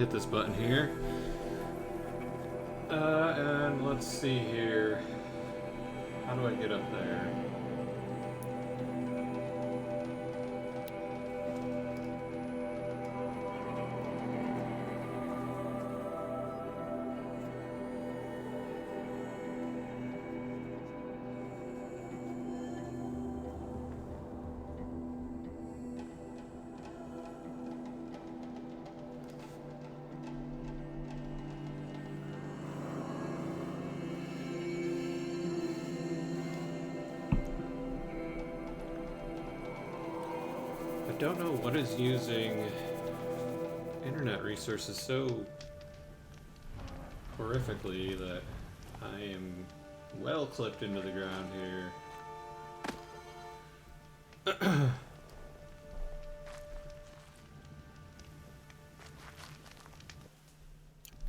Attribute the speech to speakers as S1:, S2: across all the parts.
S1: Hit this button here. And let's see here. How do I get up there? I don't know what is using internet resources so horrifically that I am well clipped into the ground here.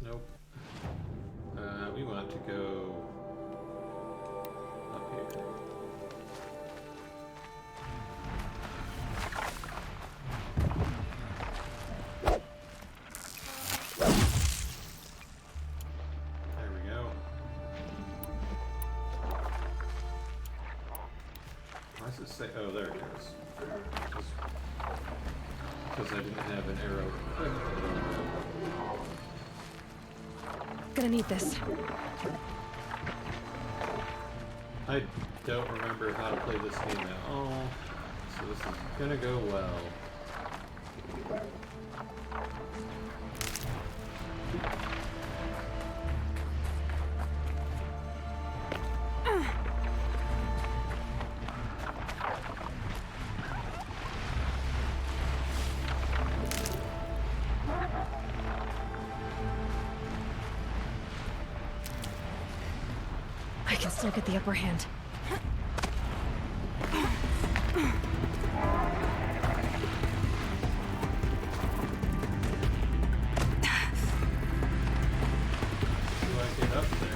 S1: Nope. We want to go up here. Oh, there it goes. Because I didn't have an arrow.
S2: Gonna need this.
S1: I don't remember how to play this game at all, so this is gonna go well.
S2: I can still get the upper hand.
S1: Do I get up there?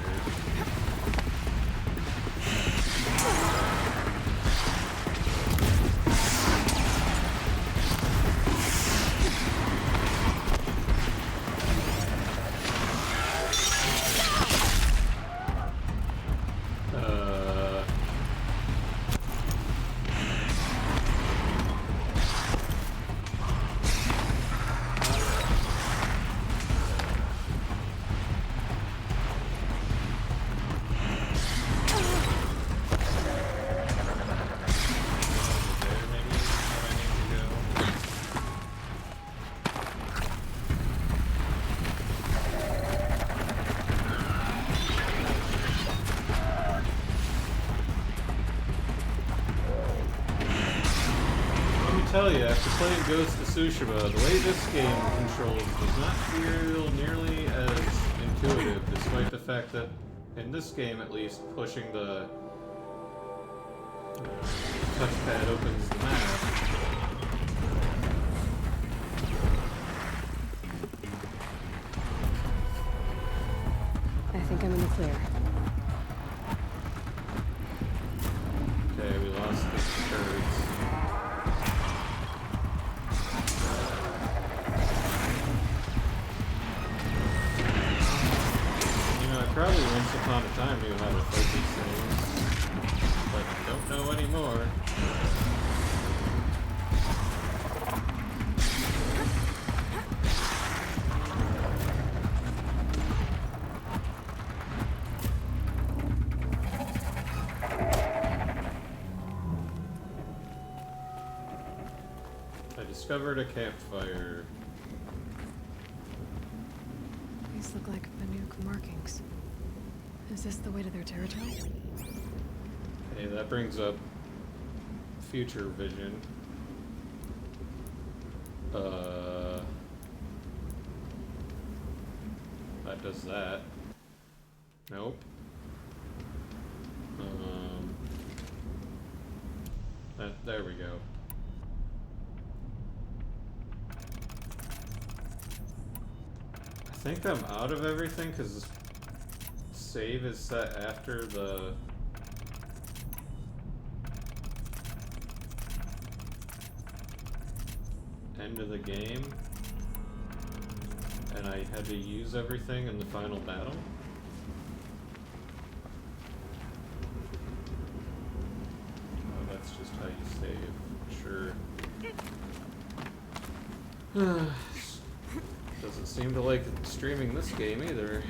S1: Tell you, after playing Ghost of Tsushima, the way this game controls does not feel nearly as intuitive, despite the fact that, in this game at least, pushing the touchpad opens the map.
S2: I think I'm in the clear.
S1: Okay, we lost the turrets. Probably once upon a time knew how to fight these things, but don't know anymore. I discovered a campfire.
S2: These look like Banuk markings. Is this the way to their territory?
S1: Hey, that brings up future vision. That does that. Nope. There we go. I think I'm out of everything because save is set after the end of the game. and I had to use everything in the final battle. Oh, that's just how you save. Sure. Doesn't seem to like streaming this game either.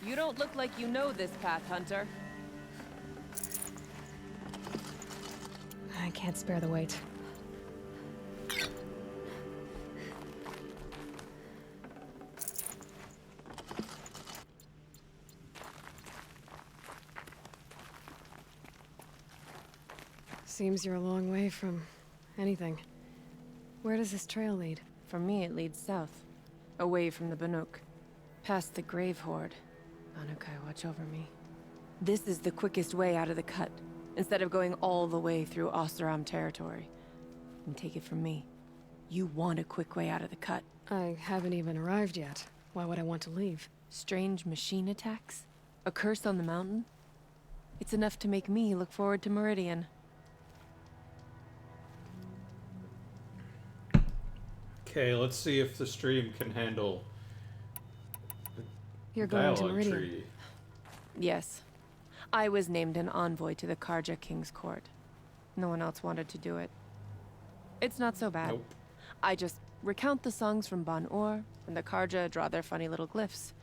S3: You don't look like you know this path, Hunter.
S2: I can't spare the weight. Seems you're a long way from anything. Where does this trail lead?
S3: For me, it leads south. Away from the Banuk. Past the Grave Horde. Anukai, watch over me. This is the quickest way out of the cut, instead of going all the way through Oseram territory. And take it from me, you want a quick way out of the cut.
S2: I haven't even arrived yet. Why would I want to leave?
S3: Strange machine attacks? A curse on the mountain? It's enough to make me look forward to Meridian.
S1: Okay, let's see if the stream can handle
S2: You're going to
S1: dialogue
S2: Meridian.
S1: tree.
S3: Yes. I was named an envoy to the Karja King's court. No one else wanted to do it. It's not so bad.
S1: Nope.
S3: I just recount the songs from Ban-Ur, and the Karja draw their funny little glyphs.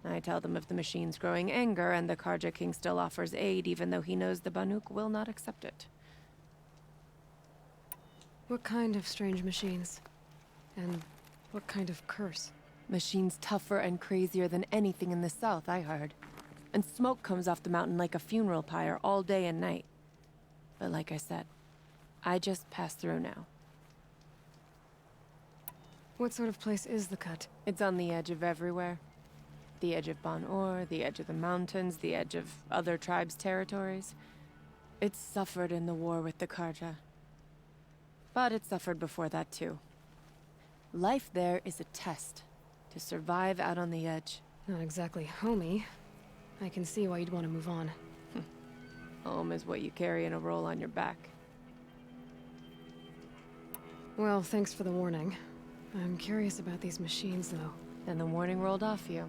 S3: I tell them of the machine's growing anger, and the Karja King still offers aid even though he knows the Banuk will not accept it.
S2: What kind of strange machines? And what kind of curse?
S3: Machines tougher and crazier than anything in the south, I heard. And smoke comes off the mountain like a funeral pyre all day and night. But like I said, I just pass through now.
S2: What sort of place is the cut?
S3: It's on the edge of everywhere. The edge of Ban-Ur, the edge of the mountains, the edge of other tribes' territories. It's suffered in the war with the Karja. But it suffered before that too. Life there is a test. To survive out on the edge.
S2: Not exactly homey. I can see why you'd want to move on.
S3: Home is what you carry in a roll on your back.
S2: Well, thanks for the warning. I'm curious about these machines, though.
S3: Then the warning rolled off you.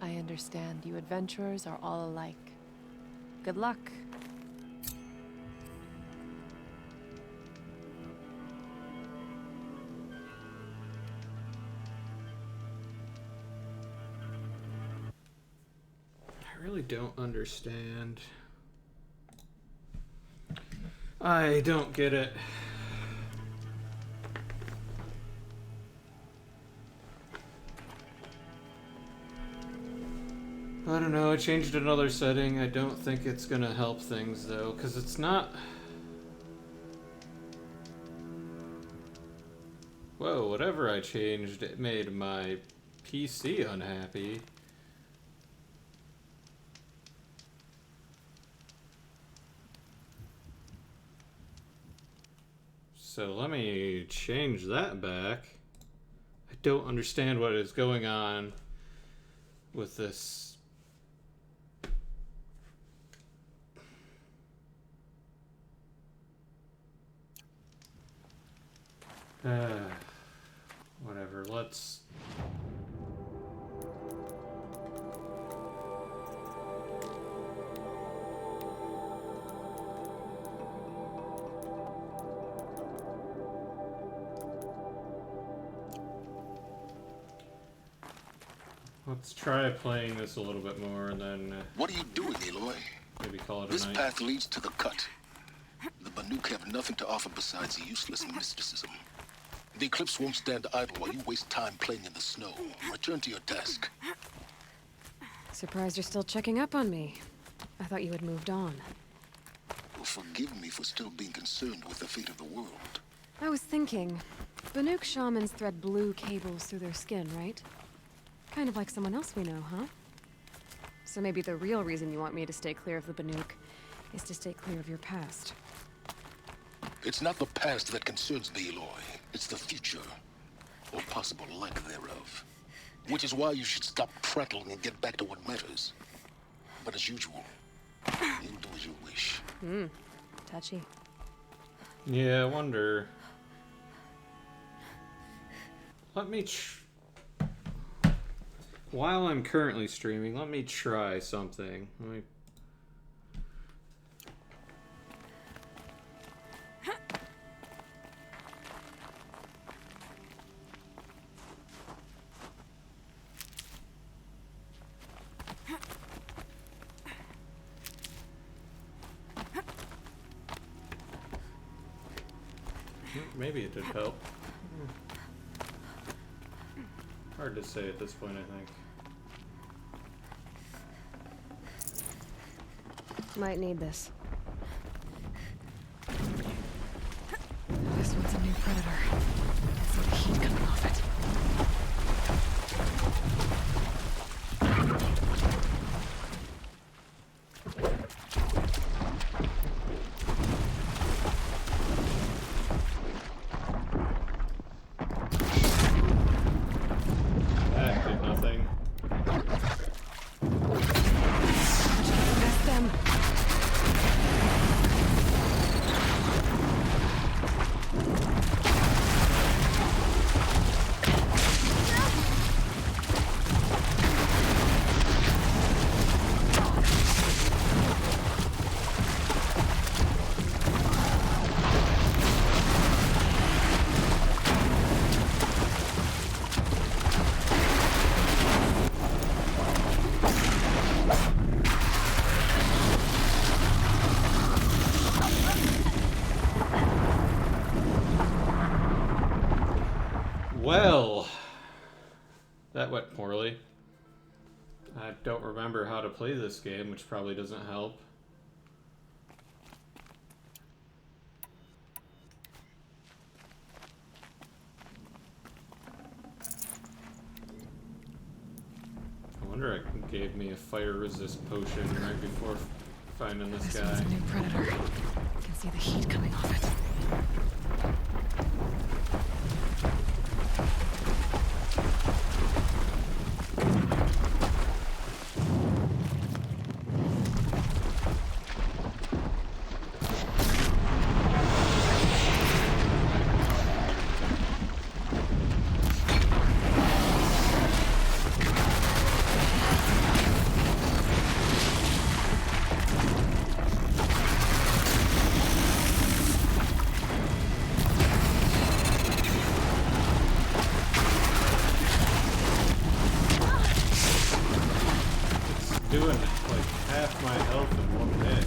S3: I understand you adventurers are all alike. Good luck.
S1: I really don't understand. I don't get it. I don't know, I changed another setting. I don't think it's gonna help things though, because it's not... Whoa, whatever I changed, it made my PC unhappy. So let me change that back. I don't understand what is going on with this. Whatever, let's... Let's try playing this a little bit more and then
S4: What are you doing, Aloy?
S1: maybe call it a
S4: This
S1: night.
S4: path leads to the cut. The Banuk have nothing to offer besides useless mysticism. The Eclipse won't stand idle while you waste time playing in the snow. Return to your task.
S2: Surprised you're still checking up on me. I thought you had moved on.
S4: Well, forgive me for still being concerned with the fate of the world.
S2: I was thinking, Banuk shamans thread blue cables through their skin, right? Kind of like someone else we know, huh? So maybe the real reason you want me to stay clear of the Banuk is to stay clear of your past.
S4: It's not the past that concerns me, Aloy. It's the future, or possible lack thereof. Which is why you should stop prattling and get back to what matters. But as usual, you do as you wish.
S2: Touchy.
S1: Yeah, I wonder. While I'm currently streaming, let me try something. Maybe it did help. Hard to say at this point, I think.
S2: Might need this. This one's a new predator. I see the heat coming off it.
S1: That did nothing.
S2: Mess them.
S1: Well, that went poorly. I don't remember how to play this game, which probably doesn't help. I wonder it gave me a fire resist potion right before finding this
S2: This
S1: guy.
S2: one's a new predator. I can see the heat coming off it.
S1: Doing like half my health in one hit.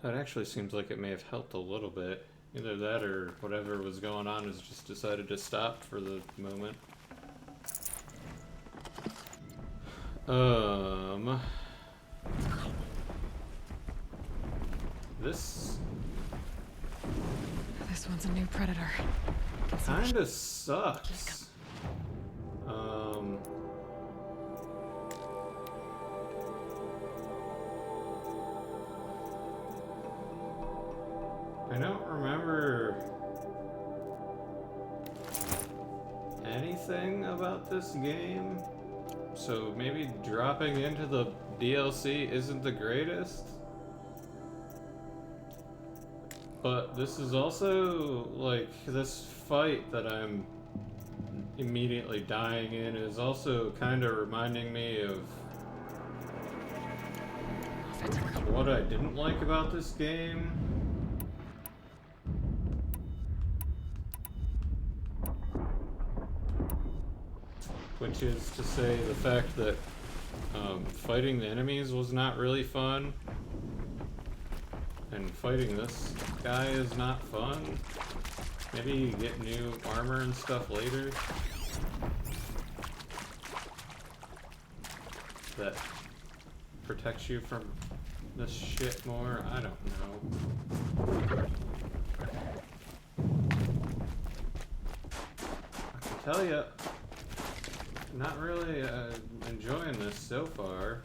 S1: That actually seems like it may have helped a little bit. Either that or whatever was going on has just decided to stop for the moment. This
S2: one's a new predator.
S1: kinda sucks. I don't remember anything about this game, so maybe dropping into the DLC isn't the greatest. But this is also, like, this fight that I'm immediately dying in is also kind of reminding me of what I didn't like about this game. Which is to say the fact that fighting the enemies was not really fun. And fighting this guy is not fun. Maybe get new armor and stuff later. That protects you from this shit more. I don't know. I can tell you, not really enjoying this so far.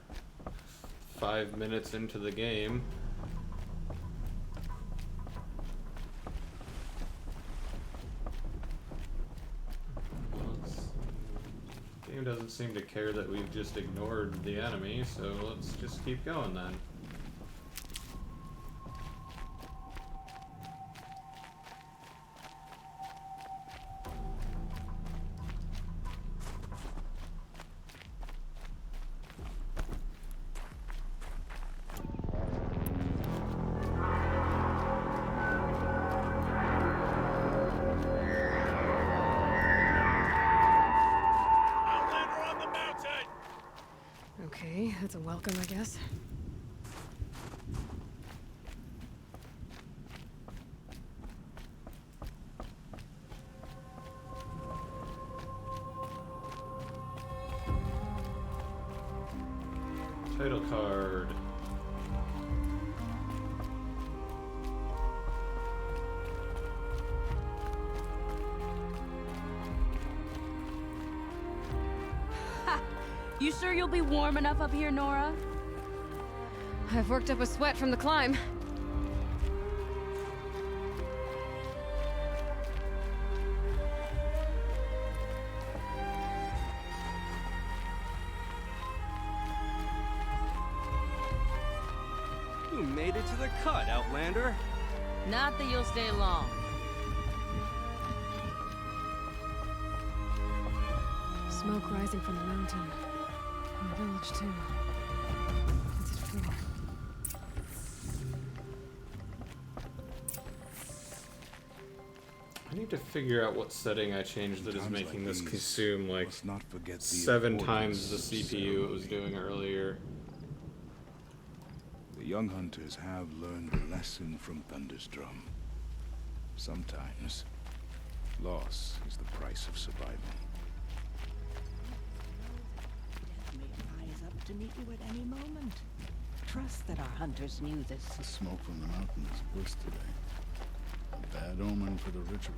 S1: 5 minutes into the game. Game doesn't seem to care that we've just ignored the enemy, so let's just keep going then.
S2: Okay, that's a welcome, I guess.
S1: Title card.
S5: You sure you'll be warm enough up here, Nora?
S2: I've worked up a sweat from the climb.
S6: You made it to the cut, Outlander.
S5: Not that you'll stay long.
S2: Smoke rising from the mountain. And the village, too. What's it for?
S1: I need to figure out what setting I changed that is
S7: Times
S1: making
S7: like
S1: this
S7: these,
S1: consume like
S7: must not forget the
S1: 7
S7: importance
S1: times the
S7: of
S1: CPU it was
S7: ceremony.
S1: doing earlier.
S7: The young hunters have learned a lesson from Thunderstrom. Sometimes, loss is the price of survival.
S8: May rise up to meet you at any moment. Trust that our hunters knew this.
S9: The smoke from the mountain is bliss today. A bad omen for the ritual.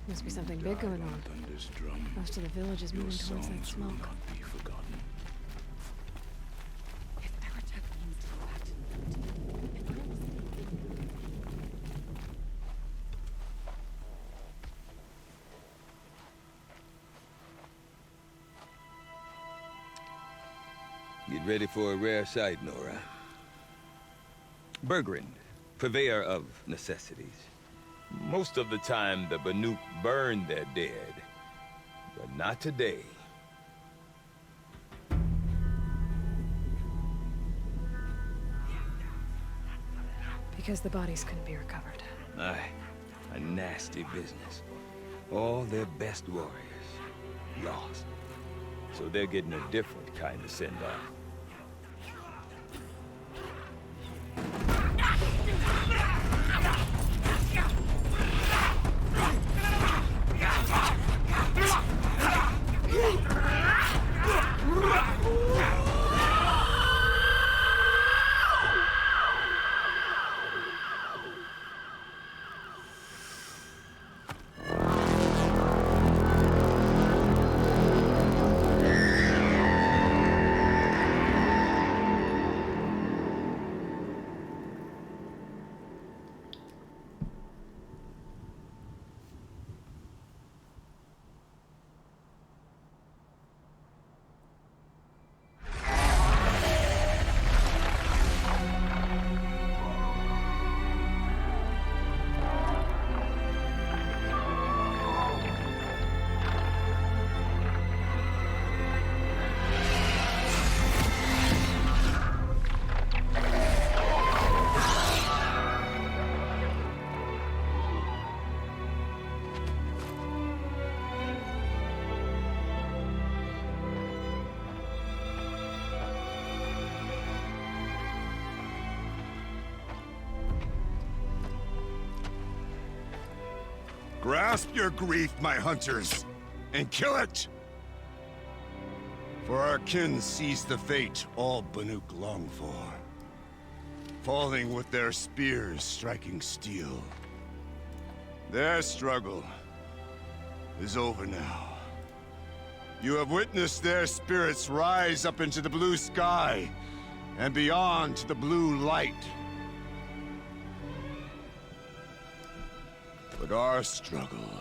S2: Must be something big going on.
S7: Thunderstrom.
S2: Most of the village is
S7: Your
S2: moving towards that
S7: songs will
S2: smoke.
S7: not be forgotten.
S8: If Aratak means to go back to the mountain, and
S10: Get ready for a rare sight, Nora. Bergrand, purveyor of necessities. Most of the time, the Banuk burn their dead. But not today.
S2: Because the bodies couldn't be recovered.
S10: Aye, a nasty business. All their best warriors lost. So they're getting a different kind of send-off.
S11: Grasp your grief, my hunters, and kill it! For our kin sees the fate all Banuk long for. Falling with their spears striking steel. Their struggle is over now. You have witnessed their spirits rise up into the blue sky and beyond to the blue light. But our struggle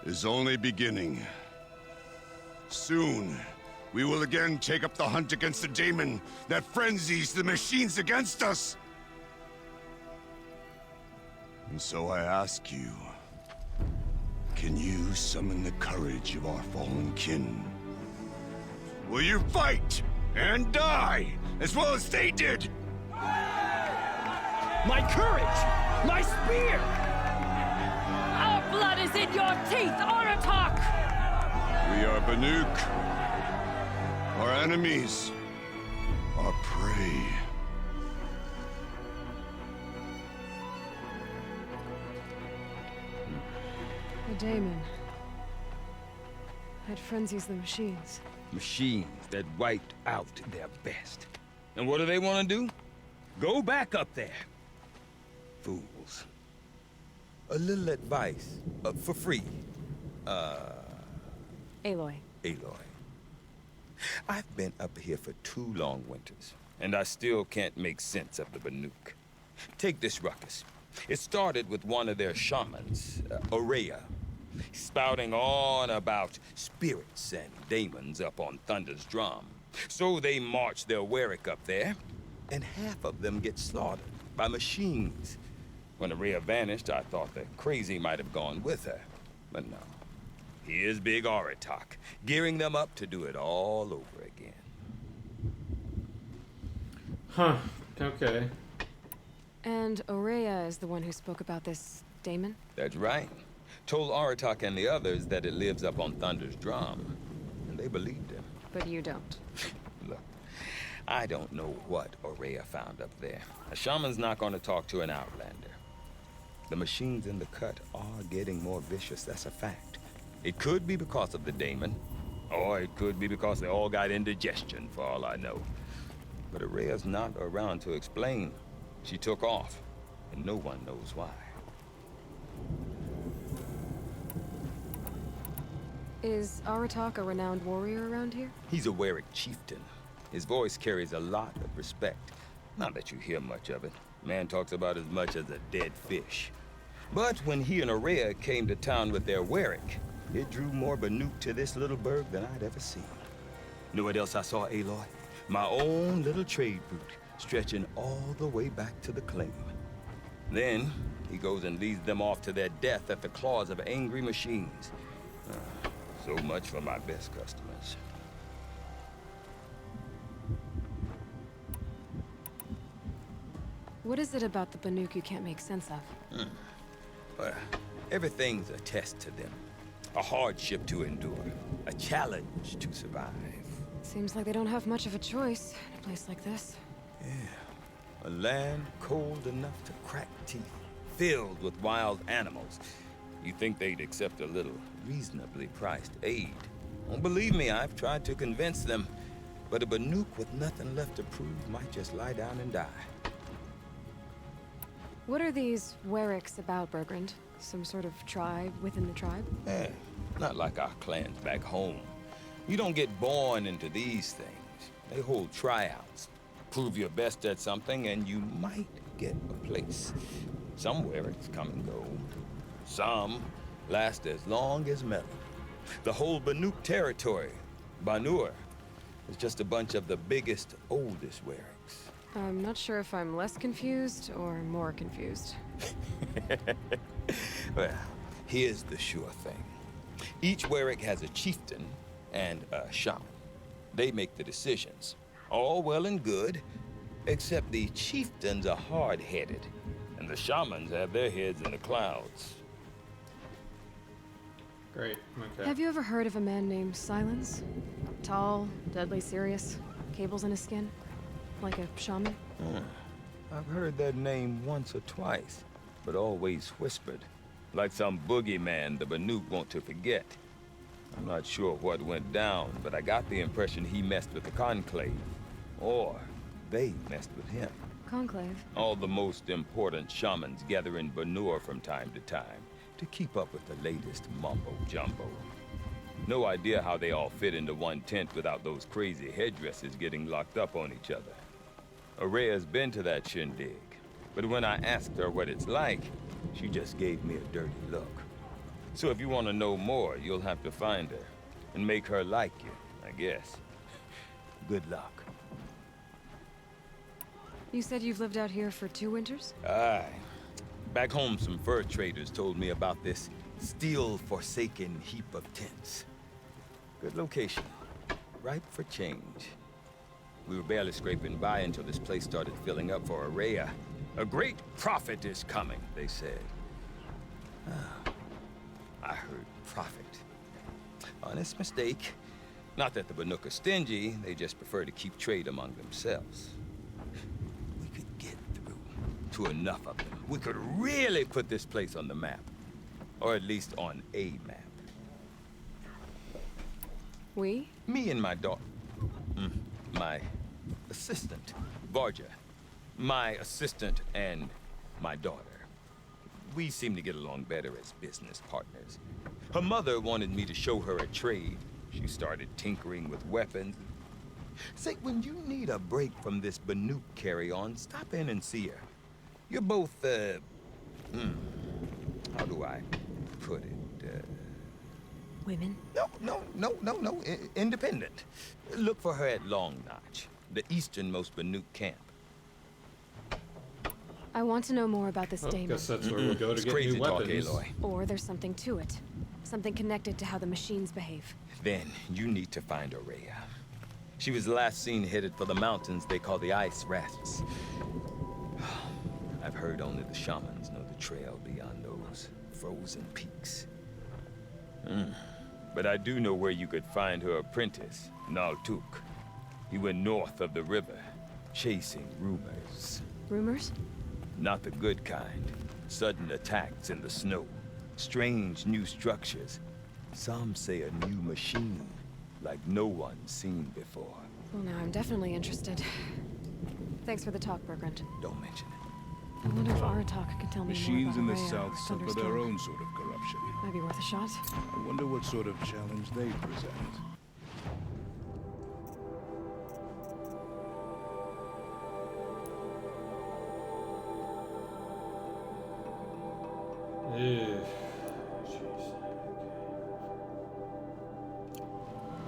S11: is only beginning. Soon, we will again take up the hunt against the daemon that frenzies the machines against us. And so I ask you, can you summon the courage of our fallen kin? Will you fight and die as well as they did?
S6: My courage! My spear!
S5: Our blood is in your teeth, Aratak!
S11: We are Banuk. Our enemies are prey.
S2: The daemon. That frenzies the machines.
S10: Machines that wiped out their best. And what do they want to do? Go back up there. Fools. A little advice, for free.
S2: Aloy.
S10: Aloy. I've been up here for 2 long winters, and I still can't make sense of the Banuk. Take this ruckus. It started with one of their shamans, Ourea, spouting on about spirits and daemons up on Thunder's drum. So they march their Werik up there, and half of them get slaughtered by machines. When Ourea vanished, I thought the crazy might have gone with her, but no. Here's Big Aratak, gearing them up to do it all over again.
S1: Huh. Okay.
S2: And Ourea is the one who spoke about this daemon?
S10: That's right. Told Aratak and the others that it lives up on Thunder's drum. And they believed him.
S2: But you don't.
S10: Look, I don't know what Ourea found up there. A shaman's not going to talk to an outlander. The machines in the cut are getting more vicious, that's a fact. It could be because of the daemon, or it could be because they all got indigestion, for all I know. But Ourea's not around to explain. She took off, and no one knows why.
S2: Is Aratak a renowned warrior around here?
S10: He's a Werik chieftain. His voice carries a lot of respect. Not that you hear much of it. Man talks about as much as a dead fish. But when he and Ourea came to town with their Werik, it drew more Banuk to this little burg than I'd ever seen. Know what else I saw, Aloy? My own little trade route, stretching all the way back to the claim. Then, he goes and leads them off to their death at the claws of angry machines. So much for my best customers.
S2: What is it about the Banuk you can't make sense of?
S10: Well, everything's a test to them. A hardship to endure. A challenge to survive.
S2: Seems like they don't have much of a choice in a place like this.
S10: Yeah. A land cold enough to crack teeth. Filled with wild animals. You'd think they'd accept a little reasonably priced aid. Well, believe me, I've tried to convince them. But a Banuk with nothing left to prove might just lie down and die.
S2: What are these Weriks about, Bergrand? Some sort of tribe within the tribe?
S10: Eh, not like our clans back home. You don't get born into these things. They hold tryouts. Prove your best at something and you might get a place. Some Weriks come and go. Some last as long as metal. The whole Banuk territory, Banur, is just a bunch of the biggest, oldest Weriks.
S2: I'm not sure if I'm less confused or more confused.
S10: Well, here's the sure thing. Each Werik has a chieftain and a shaman. They make the decisions. All well and good, except the chieftains are hard-headed, and the shamans have their heads in the clouds.
S1: Great, okay.
S2: Have you ever heard of a man named Silence? Tall, deadly serious, cables in his skin? Like a shaman?
S10: I've heard that name once or twice, but always whispered. Like some boogeyman the Banuk want to forget. I'm not sure what went down, but I got the impression he messed with the Conclave. Or they messed with him.
S2: Conclave?
S10: All the most important shamans gather in Banur from time to time to keep up with the latest mumbo-jumbo. No idea how they all fit into one tent without those crazy headdresses getting locked up on each other. Araya's been to that shindig, but when I asked her what it's like, she just gave me a dirty look. So if you want to know more, you'll have to find her and make her like you, I guess. Good luck.
S2: You said you've lived out here for 2 winters?
S10: Aye. Back home, some fur traders told me about this steel-forsaken heap of tents. Good location. Ripe for change. We were barely scraping by until this place started filling up for Araya. A great prophet is coming, they said. I heard prophet. Honest mistake. Not that the Banuk are stingy, they just prefer to keep trade among themselves. We could get through to enough of them. We could really put this place on the map. Or at least on a map.
S2: We?
S10: Me and my daughter. My assistant, Varja. My assistant and my daughter. We seem to get along better as business partners. Her mother wanted me to show her a trade. She started tinkering with weapons. Say, when you need a break from this Banuk carry-on, stop in and see her. You're both, how do I put it?
S2: Women?
S10: No. Independent. Look for her at Long Notch, the easternmost Banuk camp.
S2: I want to know more about this daemon.
S1: Guess that's where we'll go to
S10: It's
S1: get
S10: crazy
S1: new
S10: talk,
S1: weapons.
S10: Aloy.
S2: Or there's something to it. Something connected to how the machines behave.
S10: Then you need to find Araya. She was last seen headed for the mountains they call the Ice Rasps. I've heard only the shamans know the trail beyond those frozen peaks. But I do know where you could find her apprentice, Naltuk. He went north of the river, chasing rumors.
S2: Rumors?
S10: Not the good kind. Sudden attacks in the snow. Strange new structures. Some say a new machine, like no one's seen before.
S2: Well, now I'm definitely interested. Thanks for the talk, Bergrund.
S10: Don't mention it.
S2: I wonder if Aratak can tell me
S7: Machines
S2: more
S7: in
S2: about
S7: the
S2: Araya or
S7: south suffer their
S2: Thunderstorm.
S7: own sort of corruption.
S2: Might be worth a shot.
S7: I wonder what sort of challenge they present.
S1: Jeez.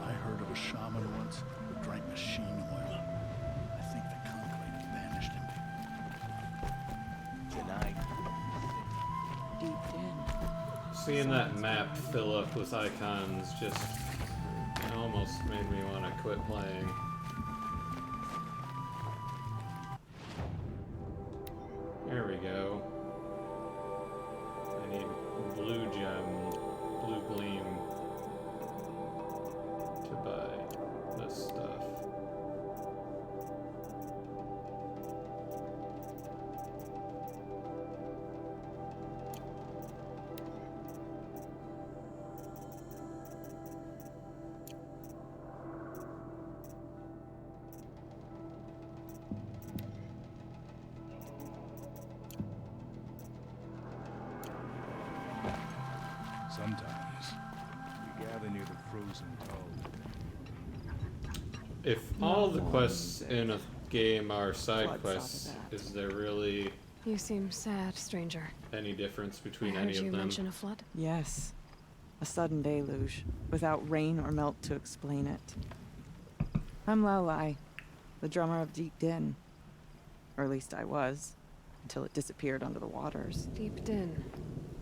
S9: I heard of a shaman once who drank machine oil. I think the Conclave banished him.
S10: Tonight.
S8: Deep in.
S1: Seeing that map fill up with icons just almost made me want to quit playing. There we go. I need blue gem, blue gleam to buy this stuff.
S7: Sometimes, we gather near the frozen toll.
S1: If all the quests in a game are side quests, is there really
S2: You seem sad, stranger.
S1: any difference
S2: I
S1: between
S2: heard
S1: any
S2: you
S1: of them?
S2: mention a flood.
S12: Yes. A sudden deluge, without rain or melt to explain it. I'm Laolai, the drummer of Deep Din. Or at least I was, until it disappeared under the waters.
S2: Deep Din.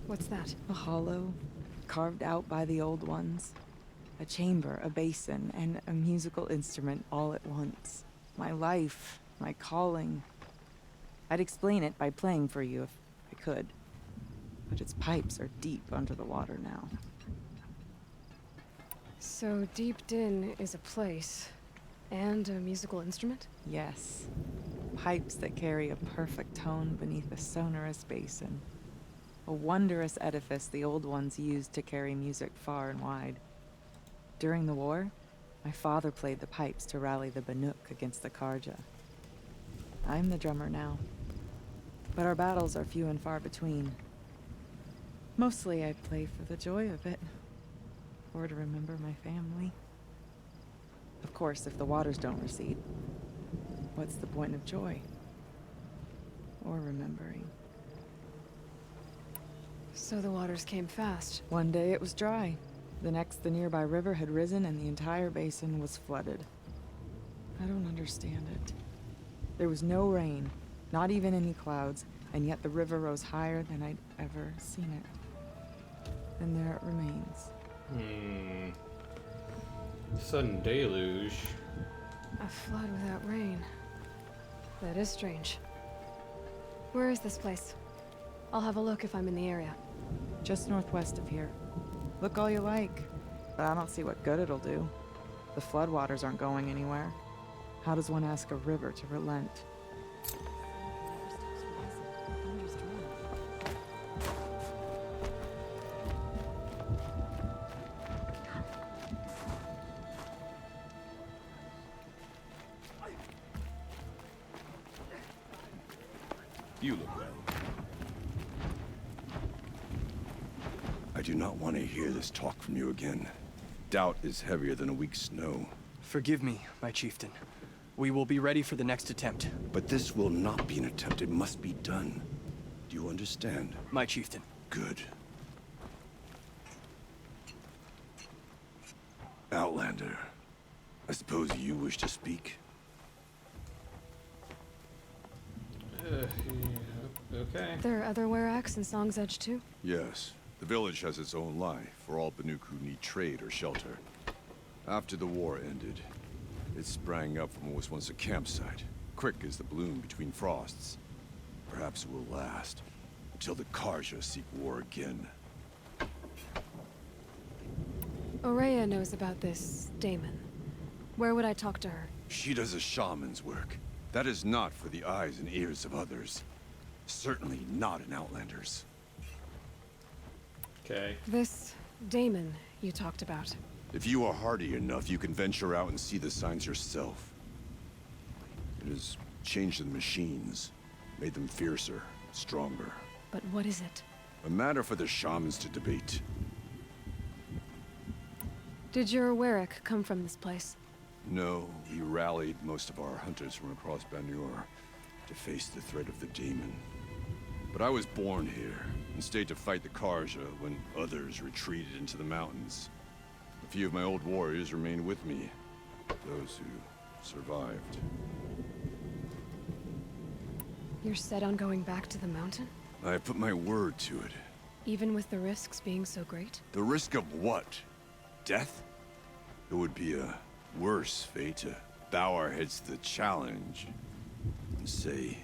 S2: What's that?
S12: A hollow, carved out by the old ones. A chamber, a basin, and a musical instrument all at once. My life, my calling. I'd explain it by playing for you if I could. But its pipes are deep under the water now.
S2: So Deep Din is a place. And a musical instrument?
S12: Yes. Pipes that carry a perfect tone beneath a sonorous basin. A wondrous edifice the old ones used to carry music far and wide. During the war, my father played the pipes to rally the Banuk against the Karja. I'm the drummer now, but our battles are few and far between. Mostly I play for the joy of it, or to remember my family. Of course, if the waters don't recede, what's the point of joy? Or remembering?
S2: So the waters came fast.
S12: One day it was dry. The next, the nearby river had risen and the entire basin was flooded. I don't understand it. There was no rain, not even any clouds, and yet the river rose higher than I'd ever seen it. And there it remains.
S1: Sudden deluge.
S2: A flood without rain. That is strange. Where is this place? I'll have a look if I'm in the area.
S12: Just northwest of here. Look all you like, but I don't see what good it'll do. The floodwaters aren't going anywhere. How does one ask a river to relent?
S7: You look well.
S11: I do not want to hear this talk from you again. Doubt is heavier than a week's snow.
S6: Forgive me, my chieftain. We will be ready for the next attempt.
S11: But this will not be an attempt. It must be done. Do you understand?
S6: My chieftain.
S11: Good. Outlander, I suppose you wish to speak?
S1: Okay.
S2: There are other Weraks in Song's Edge too?
S11: Yes. The village has its own life for all Banuk who need trade or shelter. After the war ended, it sprang up from what was once a campsite, quick as the bloom between frosts. Perhaps it will last, until the Karja seek war again.
S2: Ourea knows about this Damon. Where would I talk to her?
S11: She does a shaman's work. That is not for the eyes and ears of others. Certainly not an Outlander's.
S1: Okay.
S2: This Damon you talked about.
S11: If you are hardy enough, you can venture out and see the signs yourself. It has changed the machines, made them fiercer, stronger.
S2: But what is it?
S11: A matter for the shamans to debate.
S2: Did your Werak come from this place?
S11: No, we rallied most of our hunters from across Banur to face the threat of the demon. But I was born here and stayed to fight the Karja when others retreated into the mountains. A few of my old warriors remained with me, those who survived.
S2: You're set on going back to the mountain?
S11: I put my word to it.
S2: Even with the risks being so great?
S11: The risk of what? Death? It would be a worse fate to bow our heads to the challenge and say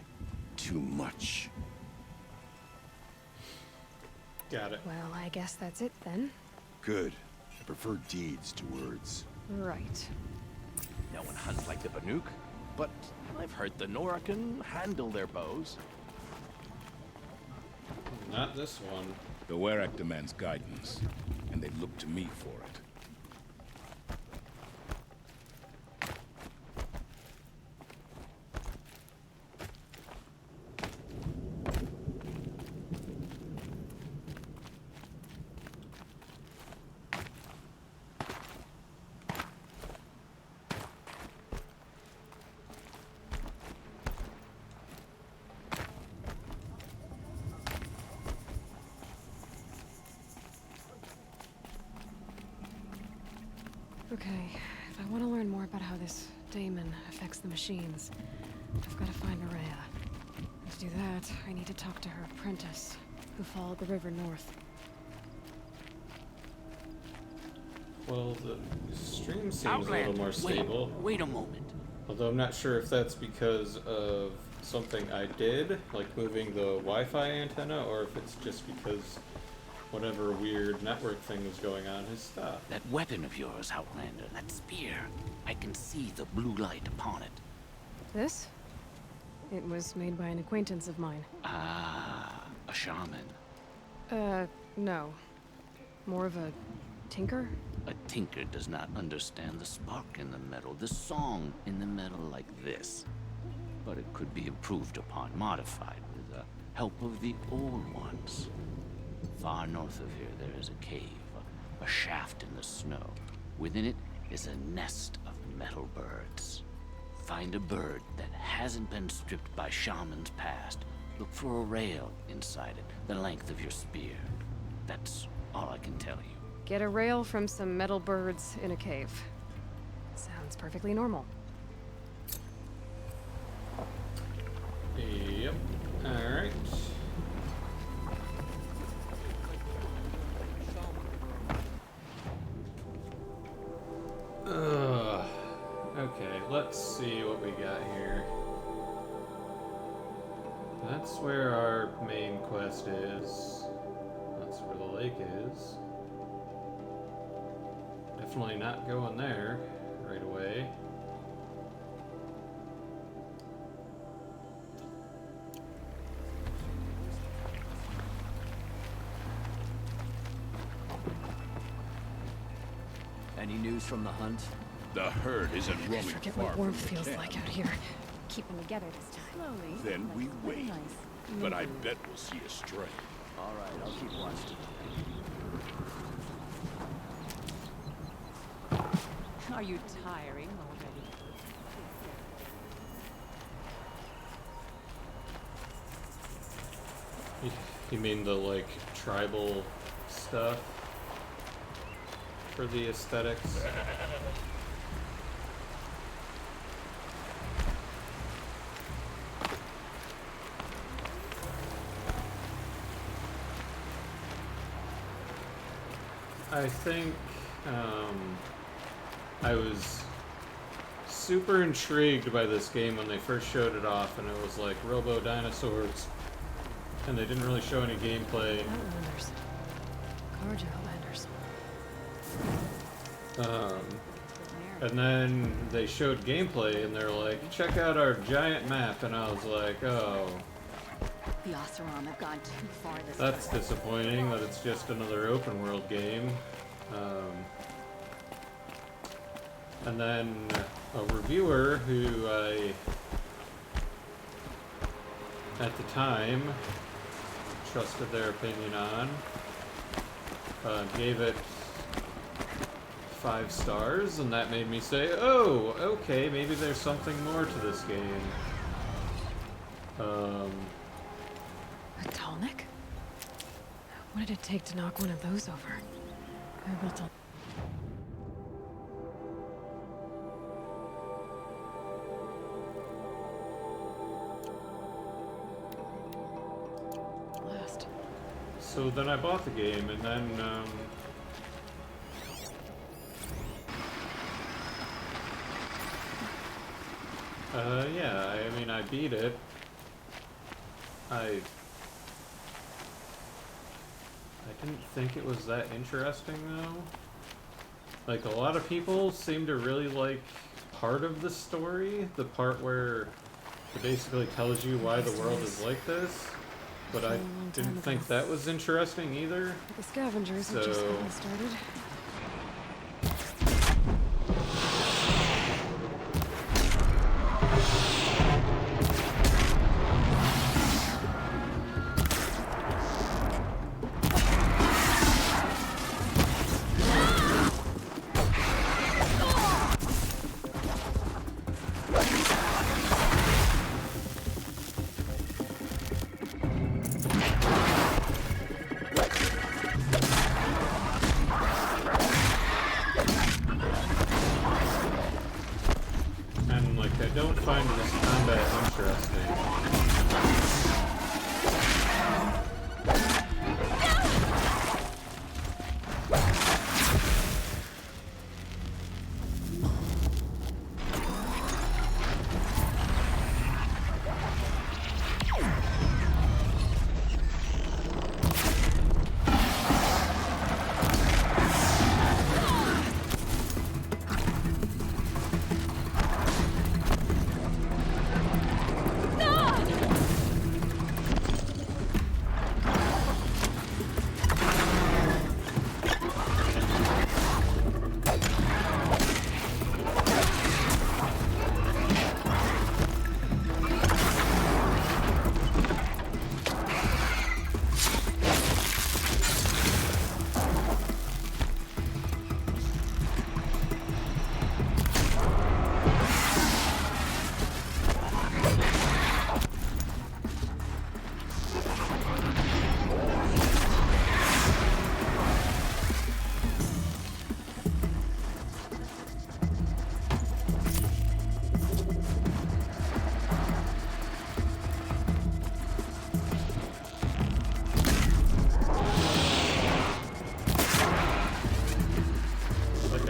S11: too much.
S1: Got it.
S2: Well, I guess that's it then.
S11: Good. I prefer deeds to words.
S2: Right.
S13: No one hunts like the Banuk, but I've heard the Nora can handle their bows.
S1: Not this one.
S7: The Werak demands guidance, and they look to me for it.
S2: Okay, if I want to learn more about how this Damon affects the machines, I've got to find Ourea. And to do that, I need to talk to her apprentice, who followed the river north.
S1: Well, the stream seems a little more stable.
S13: Wait a moment.
S1: Although I'm not sure if that's because of something I did, like moving the Wi-Fi antenna, or if it's just because whatever weird network thing was going on has stopped.
S13: That weapon of yours, Outlander, that spear. I can see the blue light upon it.
S2: This? It was made by an acquaintance of mine.
S13: Ah, a shaman.
S2: No. More of a tinker?
S13: A tinker does not understand the spark in the metal, the song in the metal like this. But it could be improved upon, modified with the help of the old ones. Far north of here, there is a cave, a shaft in the snow. Within it is a nest of metal birds. Find a bird that hasn't been stripped by shamans past. Look for a rail inside it, the length of your spear. That's all I can tell you.
S2: Get a rail from some metal birds in a cave. Sounds perfectly normal.
S1: Yep. Alright. Okay, let's see what we got here. That's where our main quest is. That's where the lake is. Definitely not going there right away.
S6: Any news from the hunt?
S7: The herd isn't
S2: I
S7: roaming
S2: forget
S7: far
S2: what
S7: from
S2: warmth
S7: the
S2: feels
S7: camp.
S2: like out here.
S5: Keep them together this time.
S8: Slowly.
S7: Then we wait.
S8: Nice.
S7: But I bet we'll see a stray.
S6: All right, I'll keep watching.
S8: Are you tiring already?
S1: You mean the, like, tribal stuff? For the aesthetics? I think, I was super intrigued by this game when they first showed it off, and it was like Robo Dinosaurs, and they didn't really show any gameplay.
S2: Outlanders. Carja Outlanders.
S1: And then they showed gameplay, and they're like, check out our giant map, and I was like, oh,
S5: The Oseram have gone too far this
S1: that's disappointing that it's just another open world game. And then a reviewer who I, at the time, trusted their opinion on, gave it 5 stars, and that made me say, oh, okay, maybe there's something more to this game.
S2: A Tallneck? What did it take to knock one of those over? I built a... Last.
S1: So then I bought the game, and then, yeah, I mean, I beat it. I didn't think it was that interesting, though. Like, a lot of people seem to really like part of the story, the part where it basically tells you why the world is like this, but I didn't think that was interesting either.
S2: The scavengers have just gotten started.
S1: And, like, I don't find this combat interesting.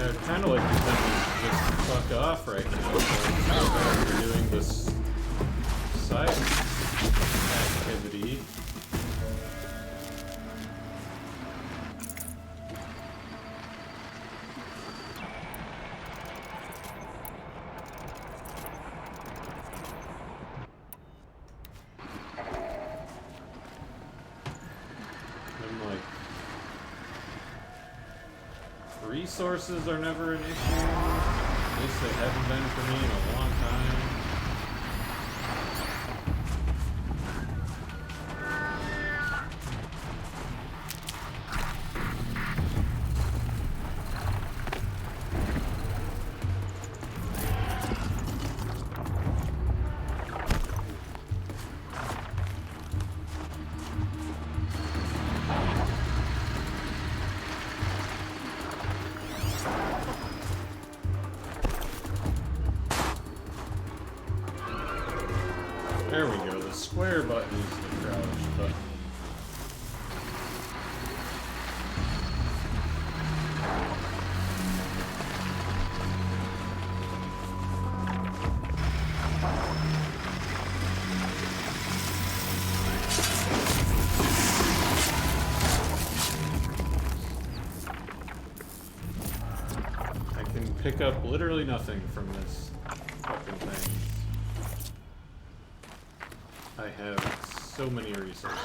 S1: I'd kind of like to them to just fuck off right now. So we're doing this side activity. Resources are never an issue. At least they haven't been for me in a long time. There we go, the square button is the crouch button. I can pick up literally nothing from this fucking thing. I have so many resources.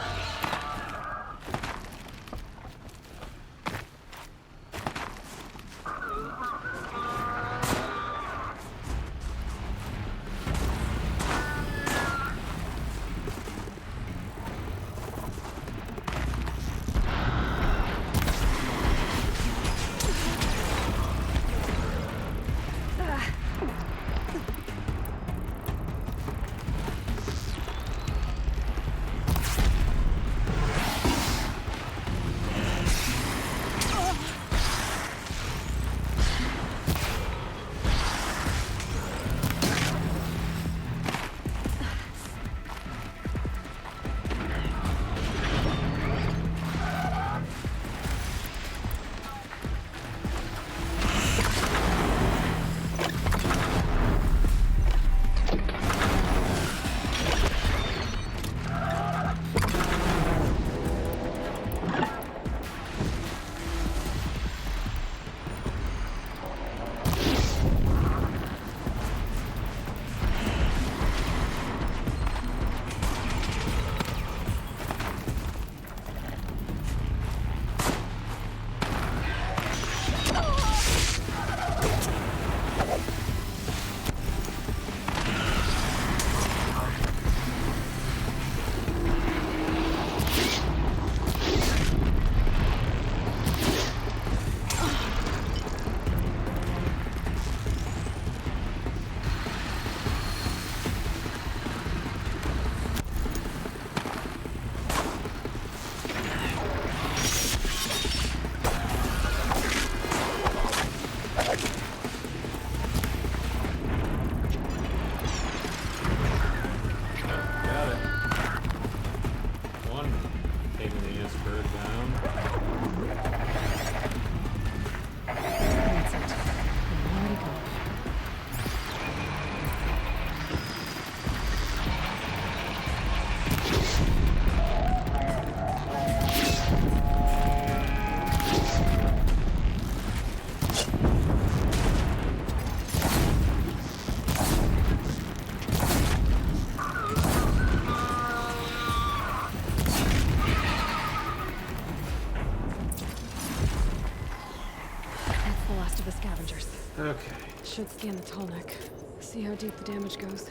S1: Okay.
S2: Should scan the tall neck. See how deep the damage goes.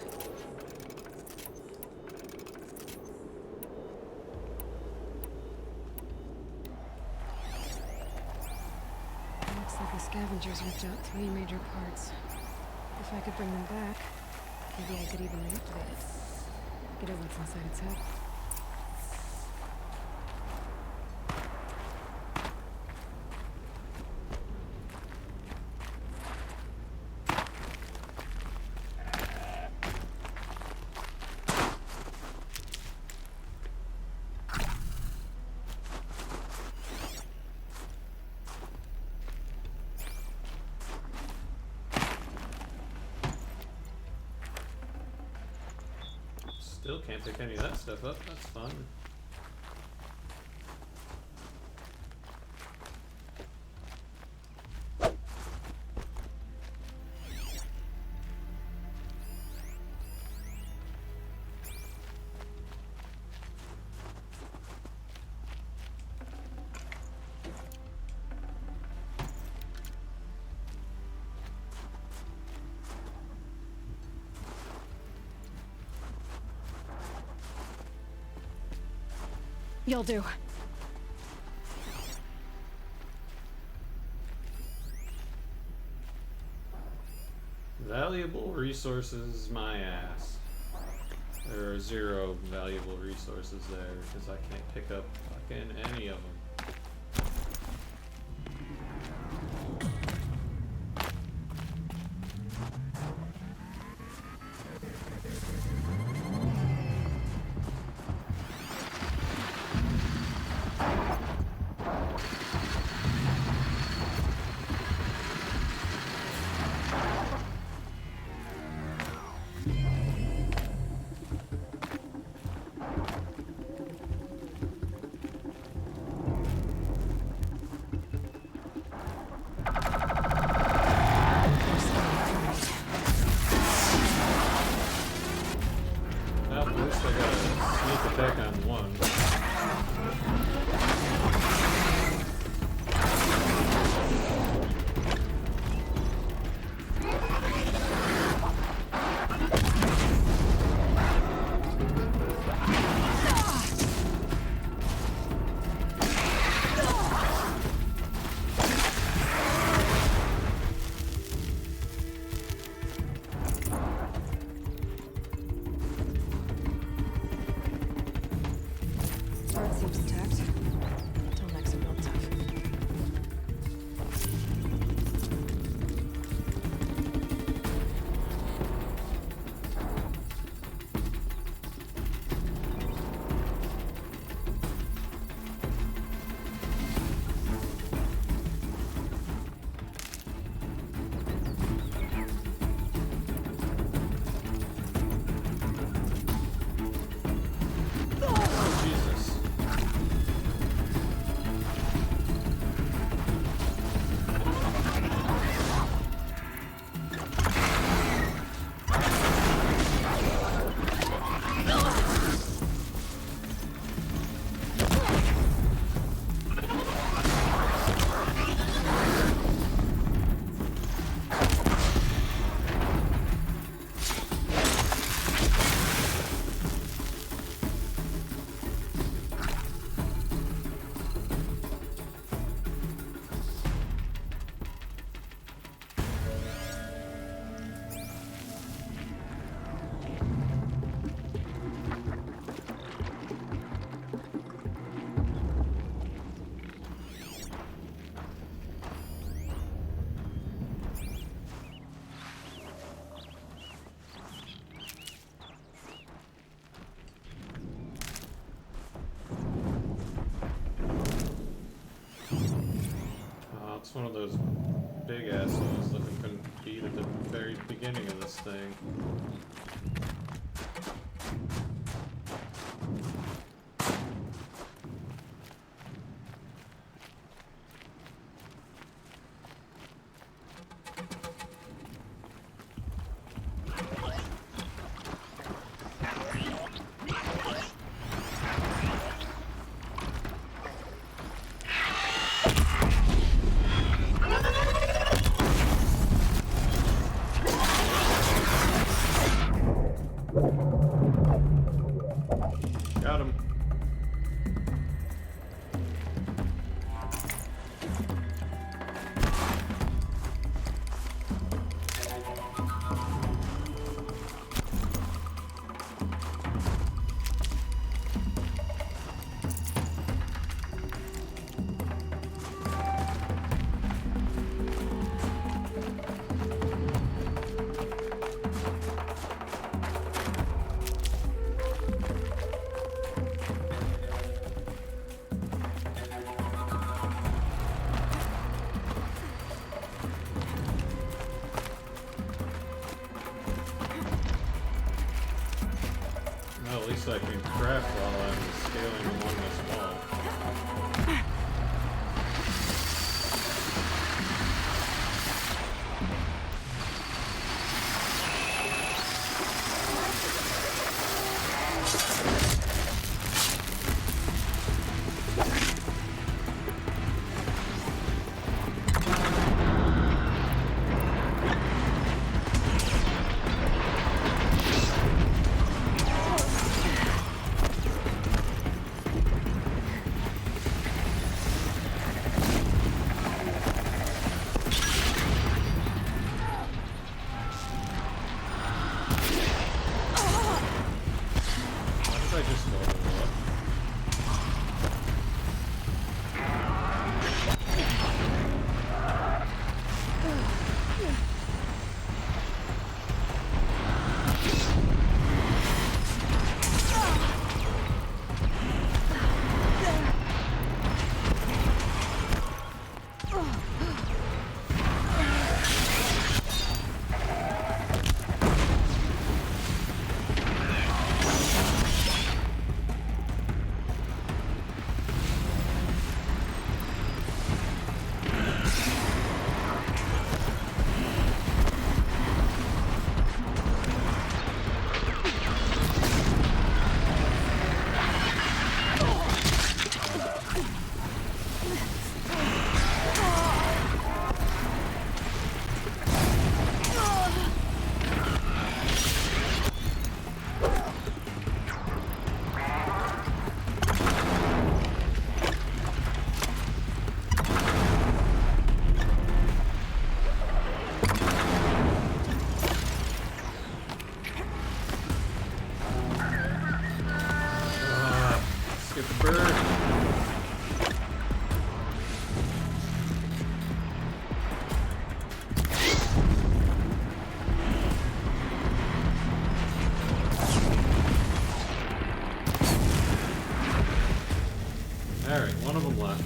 S2: Looks like the scavengers ripped out 3 major parts. If I could bring them back, maybe I could even reactivate it. Get at what's inside its head.
S1: Still can't pick any of that stuff up. That's fun.
S2: You'll do.
S1: Valuable resources, my ass. There are 0 valuable resources there because I can't pick up fucking any of them. One of those big assholes that we couldn't beat at the very beginning of this thing. things I can craft while I'm scaling along this wall. Alright, one of them left.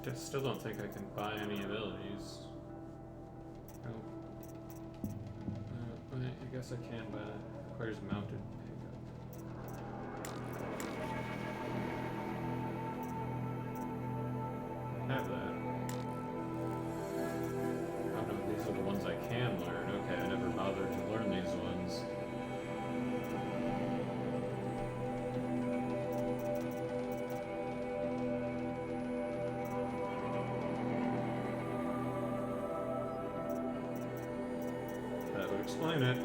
S1: I still don't think I can buy any abilities. Oh. I guess I can, but it requires mounted pickup. I have that. Oh no, these are the ones I can learn. Okay, I never bothered to learn these ones. Explain it.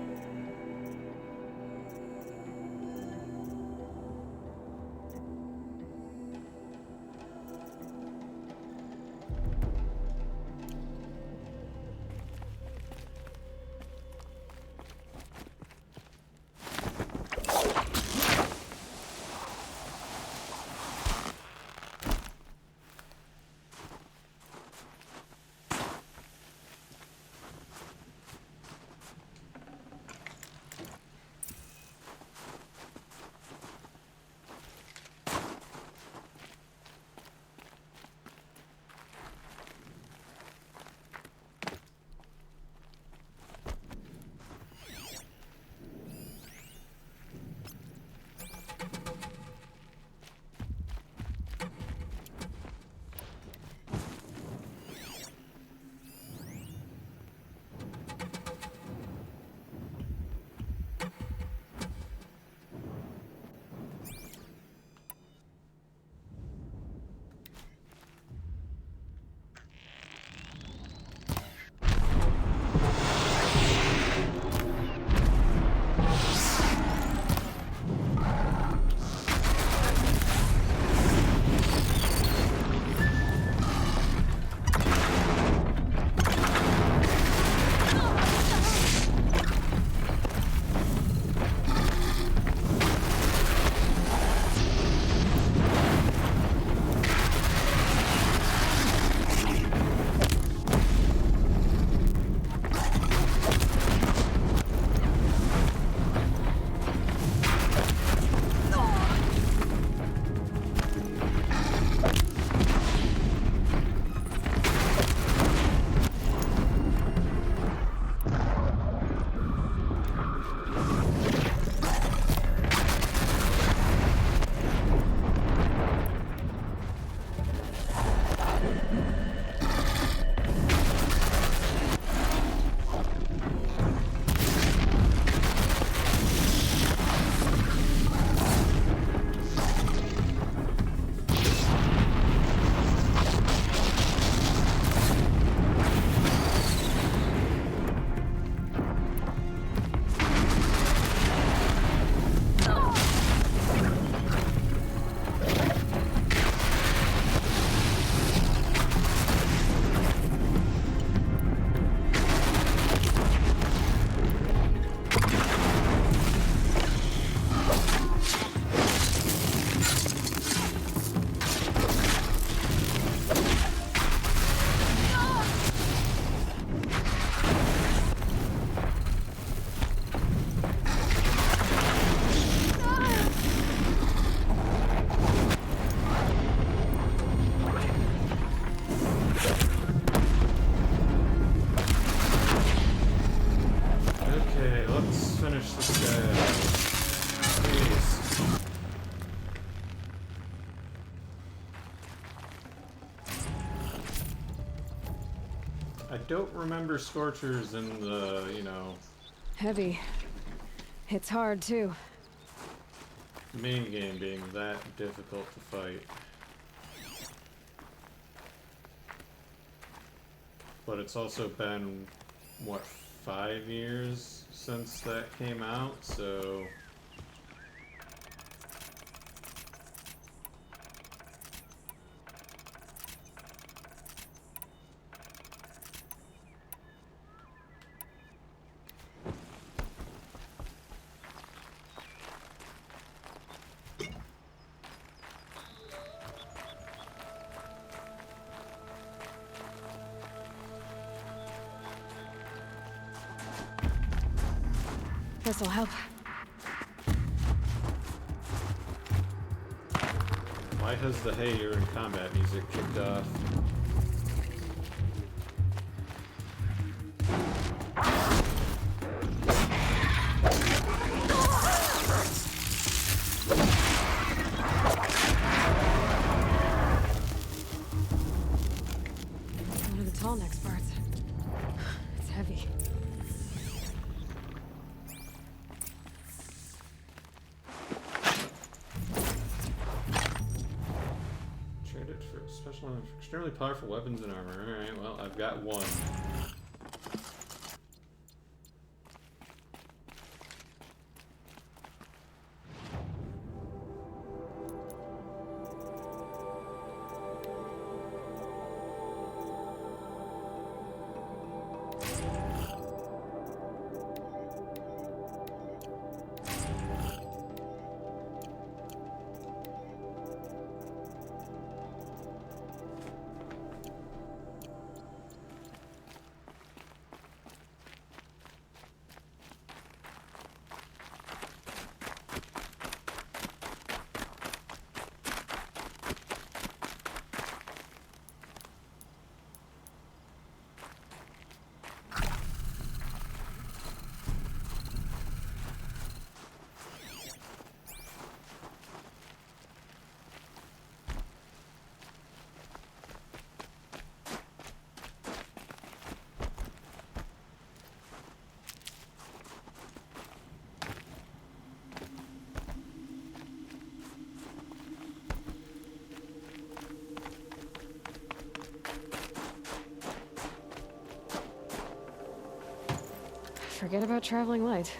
S1: I don't remember Scorchers in the, you know...
S2: Heavy. Hits hard, too.
S1: The main game being that difficult to fight. But it's also been, what, 5 years since that came out, so...
S2: This'll help.
S1: Why has the Hey You're in Combat music kicked off?
S2: One of the tall neck parts. It's heavy.
S1: Traded for special, extremely powerful weapons and armor. Alright, well, I've got one.
S2: Forget about traveling light.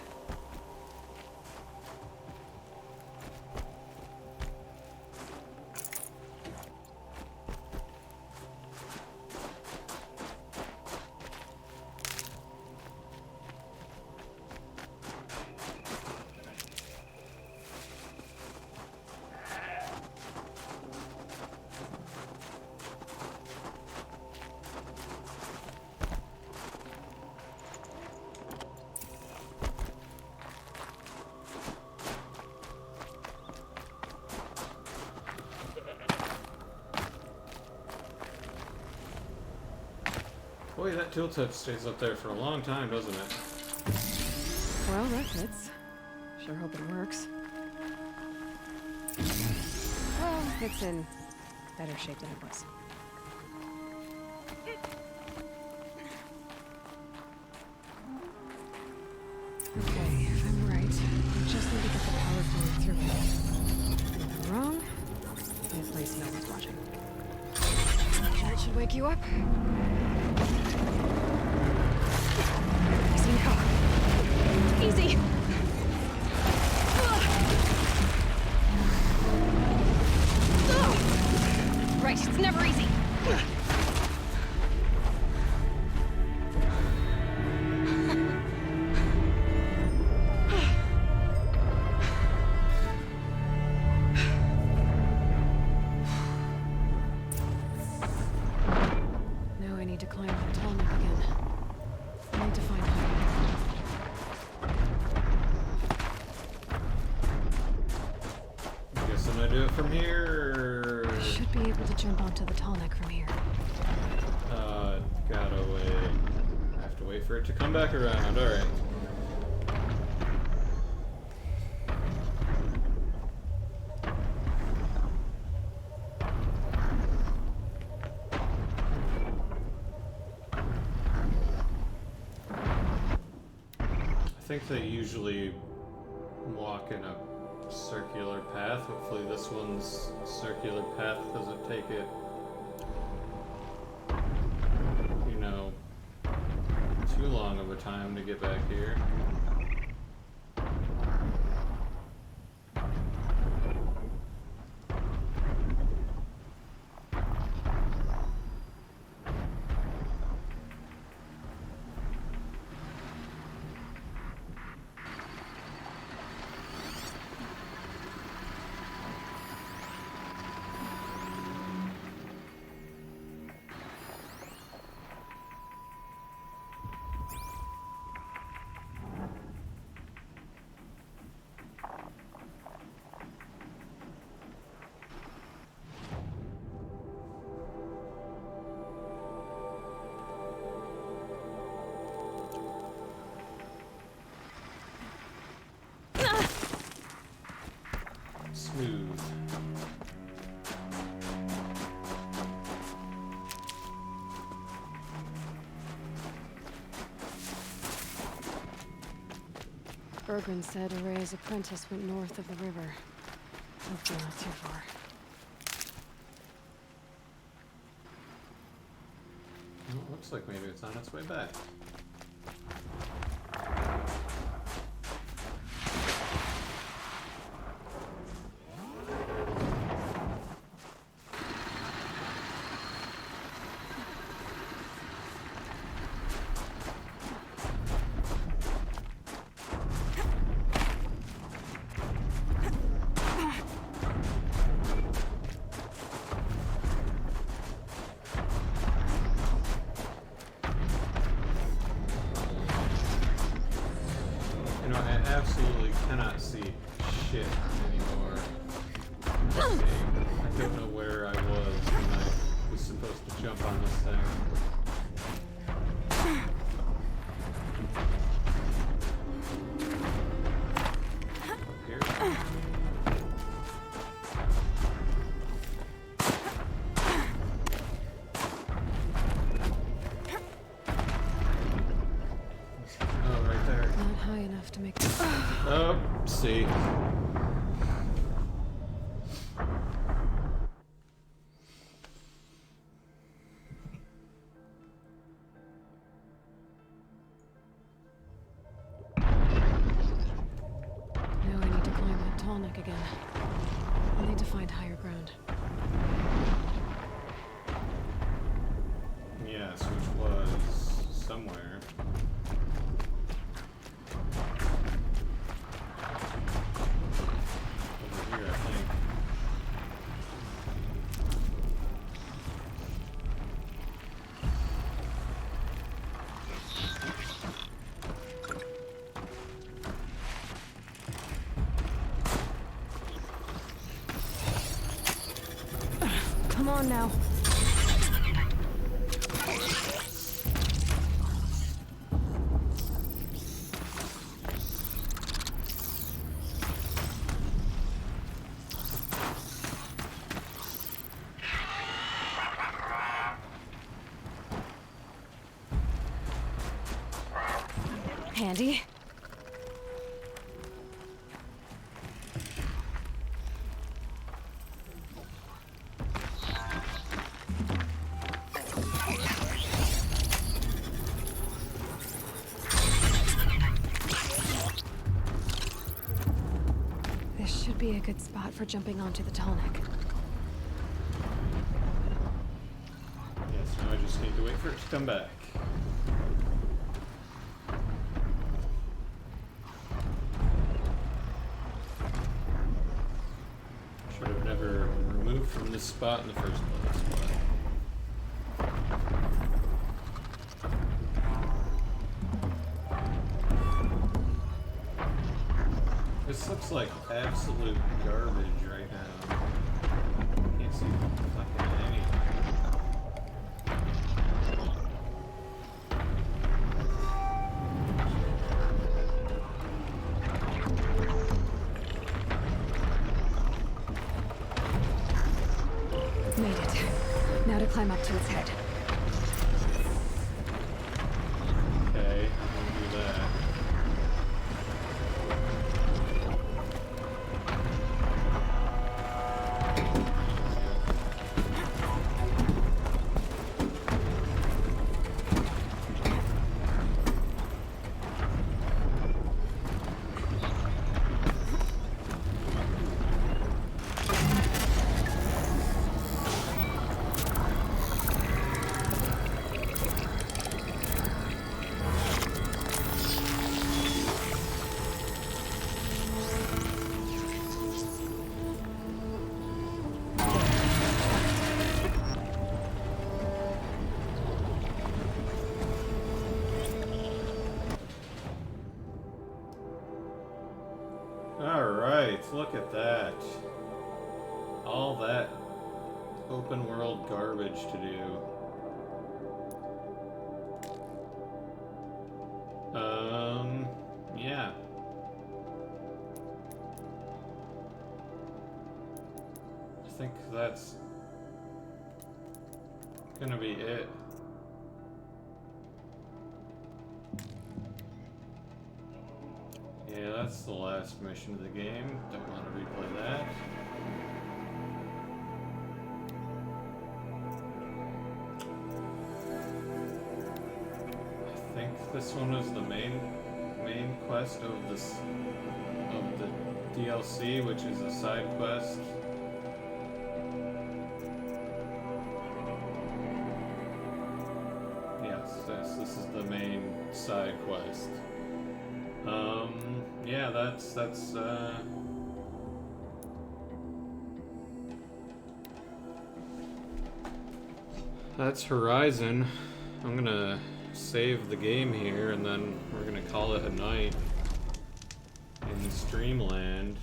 S1: Boy, that tilt touch stays up there for a long time, doesn't it?
S2: Well, that fits. Sure hope it works. Well, it's in better shape than it was. Okay, if I'm right, I just need to get the power flowing through it. If I'm wrong, at least no one's watching. That should wake you up. Easy now. Easy! Right, it's never easy. Now I need to climb that tall neck again. I need to find home.
S1: I guess I'm gonna do it from here.
S2: Should be able to jump onto the tall neck from here.
S1: Gotta wait. I have to wait for it to come back around. Alright. think they usually walk in a circular path. Hopefully this one's circular path doesn't take it, you know, too long of a time to get back here. Smooth.
S2: Bergren said Araya's apprentice went north of the river. Hopefully not too far.
S1: Well, it looks like maybe it's on its way back. You know, I absolutely cannot see shit anymore in this game. I don't know where I was when I was supposed to jump on this thing. Up here? Oh, right there.
S2: Not high enough to make.
S1: Oh, see.
S2: Now I need to climb that tall neck again. I'll need to find higher ground.
S1: Yes, which was somewhere. Over here, I think.
S2: Come on now. Handy. This should be a good spot for jumping onto the tall neck.
S1: Yes, now I just need to wait for it to come back. Should have never removed from this spot in the first place, but... This looks like absolute garbage right now. Can't see fucking anything.
S2: Made it. Now to climb up to its head.
S1: Okay, I'm gonna do that. Alright, look at that. All that open world garbage to do. Yeah. I think that's gonna be it. Yeah, that's the last mission of the game. Don't want to replay that. I think this one is the main quest of the DLC, which is a side quest. Yes, this is the main side quest. Yeah, that's Horizon. I'm gonna save the game here, and then we're gonna call it a night in Streamland.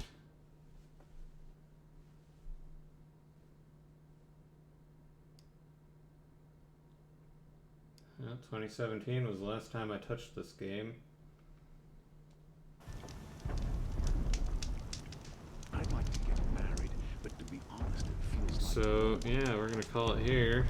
S1: Yeah, 2017 was the last time I touched this game.
S7: I'd like to get married, but to be honest, it feels like...
S1: So, yeah, we're gonna call it here.